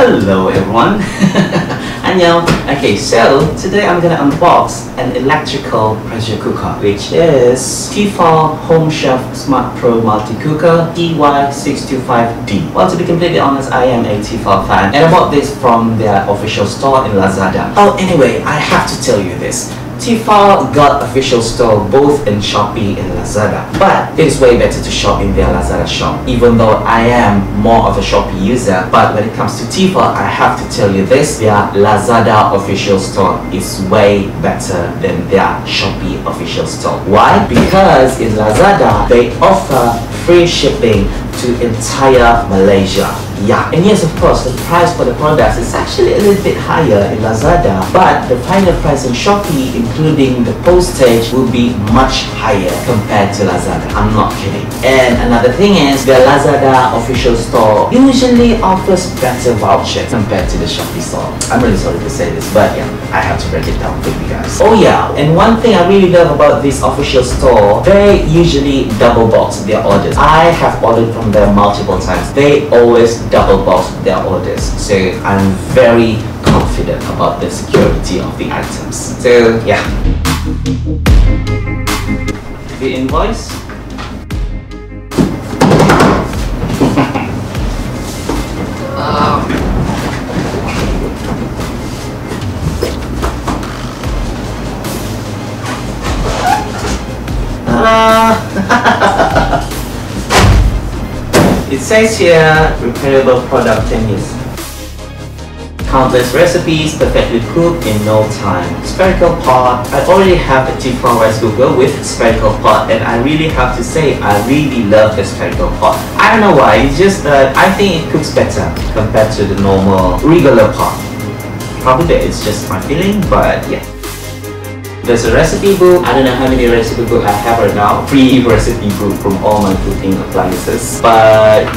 Hello everyone. Annyeong. Okay, so today I'm gonna unbox an electrical pressure cooker, which is Tefal Home Chef Smart Pro Multicooker CY625D. Well, to be completely honest, I am a Tefal fan and I bought this from their official store in Lazada. Oh, anyway, I have to tell you this. Tefal got official store both in Shopee and Lazada, but it is way better to shop in their Lazada shop. Even though I am more of a Shopee user, but when it comes to Tefal, I have to tell you this, their Lazada official store is way better than their Shopee official store. Why? Because in Lazada, they offer free shipping to entire Malaysia. Yeah, and yes, of course, the price for the products is actually a little bit higher in Lazada, but the final price in Shopee, including the postage, will be much higher compared to Lazada. I'm not kidding. And another thing is, the Lazada official store usually offers better vouchers compared to the Shopee store. I'm really sorry to say this, but yeah, I have to break it down for you guys. Oh yeah, and one thing I really love about this official store, they usually double box their orders. I have ordered from them multiple times. They always double box their orders, so I'm very confident about the security of the items. So yeah, the invoice. It says here, repairable product 10 years. Countless recipes perfectly cooked in no time. Spherical pot. I already have a Tefal rice cooker with spherical pot, and I really have to say I really love the spherical pot. I don't know why, it's just that I think it cooks better compared to the normal regular pot. Probably it's just my feeling, but yeah. There's a recipe book. I don't know how many recipe books I have right now. Free recipe book from all my cooking appliances. But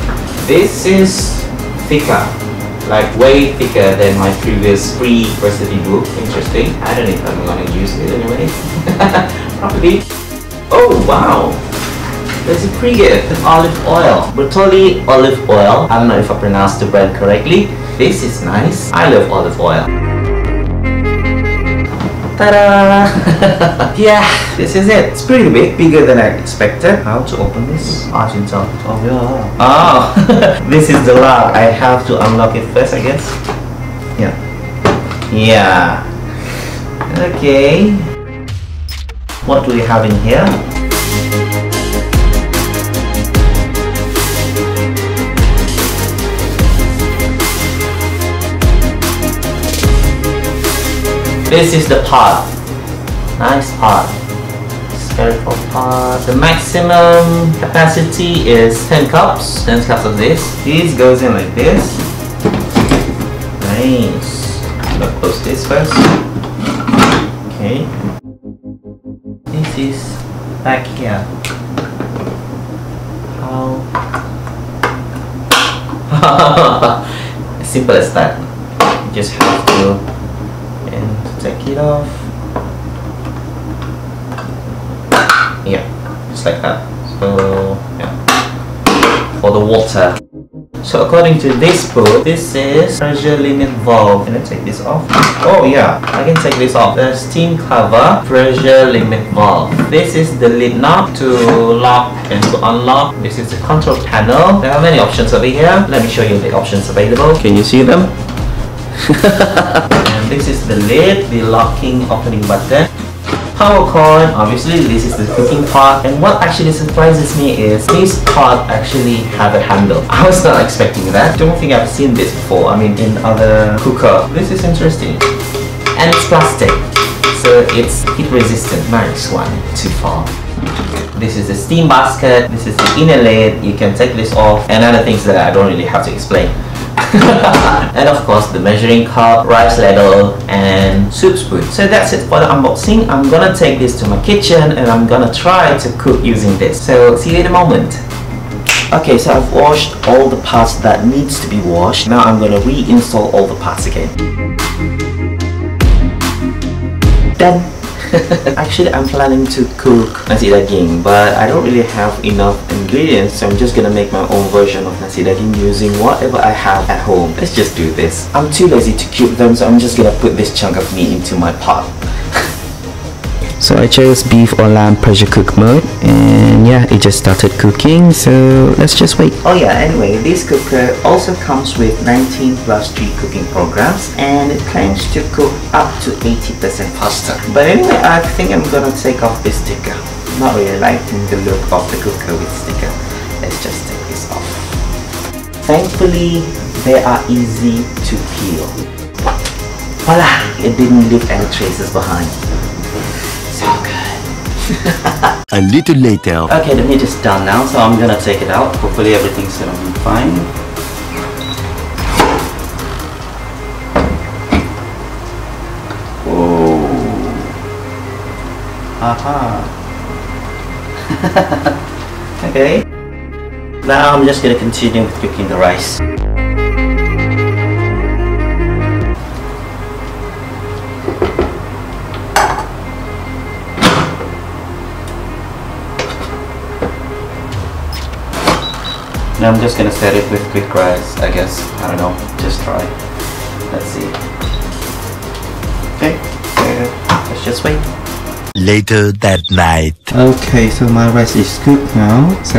this is thicker, like way thicker than my previous free recipe book. Interesting. I don't know if I'm gonna use it anyway. Probably. Oh wow! There's a pre-gift, olive oil. Bertolli olive oil. I don't know if I pronounced the brand correctly. This is nice. I love olive oil. Ta-da! Yeah, this is it. It's pretty big, bigger than I expected. How to open this? Oh yeah. Oh, this is the lock. I have to unlock it first, I guess. Yeah. Yeah. Okay. What do we have in here? This is the pot. Nice pot. Spherical pot. The maximum capacity is 10 cups. 10 cups of this. This goes in like this. Nice. I'm gonna close this first. Okay. This is back here. How? As simple as that. You just have to take it off. Yeah, just like that. So yeah, for the water. So according to this book, this is pressure limit valve. Can I take this off? Oh yeah, I can take this off. The steam cover, pressure limit valve. This is the lid knob to lock and to unlock. This is the control panel. There are many options over here. Let me show you the options available. Can you see them? And this is the lid, the locking opening button. Power cord, obviously this is the cooking pot. And what actually surprises me is this pot actually have a handle. I was not expecting that. Don't think I've seen this before. I mean in other cooker. This is interesting. And it's plastic, so it's heat resistant. Nice one, Tefal. This is the steam basket. This is the inner lid. You can take this off, and other things that I don't really have to explain. And of course the measuring cup, rice ladle, and soup spoon. So that's it for the unboxing. I'm gonna take this to my kitchen and I'm gonna try to cook using this. So see you in a moment. Okay, so I've washed all the parts that needs to be washed. Now I'm gonna reinstall all the parts again. Done. Actually, I'm planning to cook nasi daging, but I don't really have enough ingredients, so I'm just gonna make my own version of nasi daging using whatever I have at home. Let's just do this. I'm too lazy to cube them, so I'm just gonna put this chunk of meat into my pot. So I chose beef or lamb pressure cook mode, and yeah, it just started cooking, so let's just wait. Oh yeah, anyway, this cooker also comes with 19+3 cooking programs, and it claims to cook up to 80% faster. But anyway, I think I'm gonna take off this sticker. Not really liking the look of the cooker with sticker. Let's just take this off. Thankfully, they are easy to peel. Voila! It didn't leave any traces behind. So good. A little later. Okay, the meat is done now, so I'm gonna take it out. Hopefully everything's gonna be fine. Oh. Aha. Okay. Now I'm just gonna continue with cooking the rice. Now I'm just gonna set it with quick rice, I guess. I don't know, just try. Let's see. Okay, so let's just wait. Later that night. Okay, so my rice is cooked now. So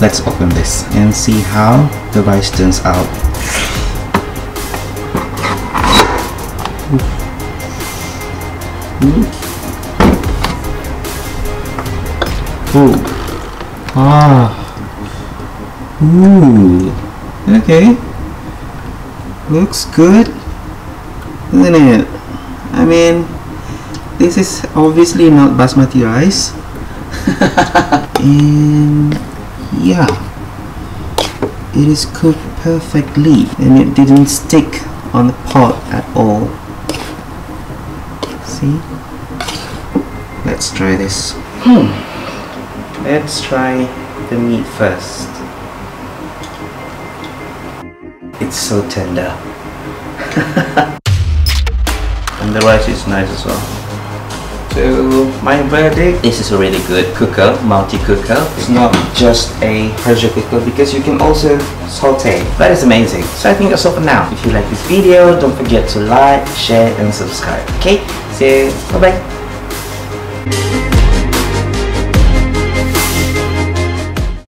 let's open this and see how the rice turns out. Ooh. Ah. Ooh, okay, looks good, isn't it? I mean, this is obviously not basmati rice. And yeah, it is cooked perfectly and it didn't stick on the pot at all. See? Let's try this. Let's try the meat first. It's so tender. And the rice is nice as well. So my verdict, this is a really good cooker, multi-cooker. It's not just a pressure cooker because you can also saute. That is amazing. So I think that's all for now. If you like this video, don't forget to like, share and subscribe. Okay, so bye bye.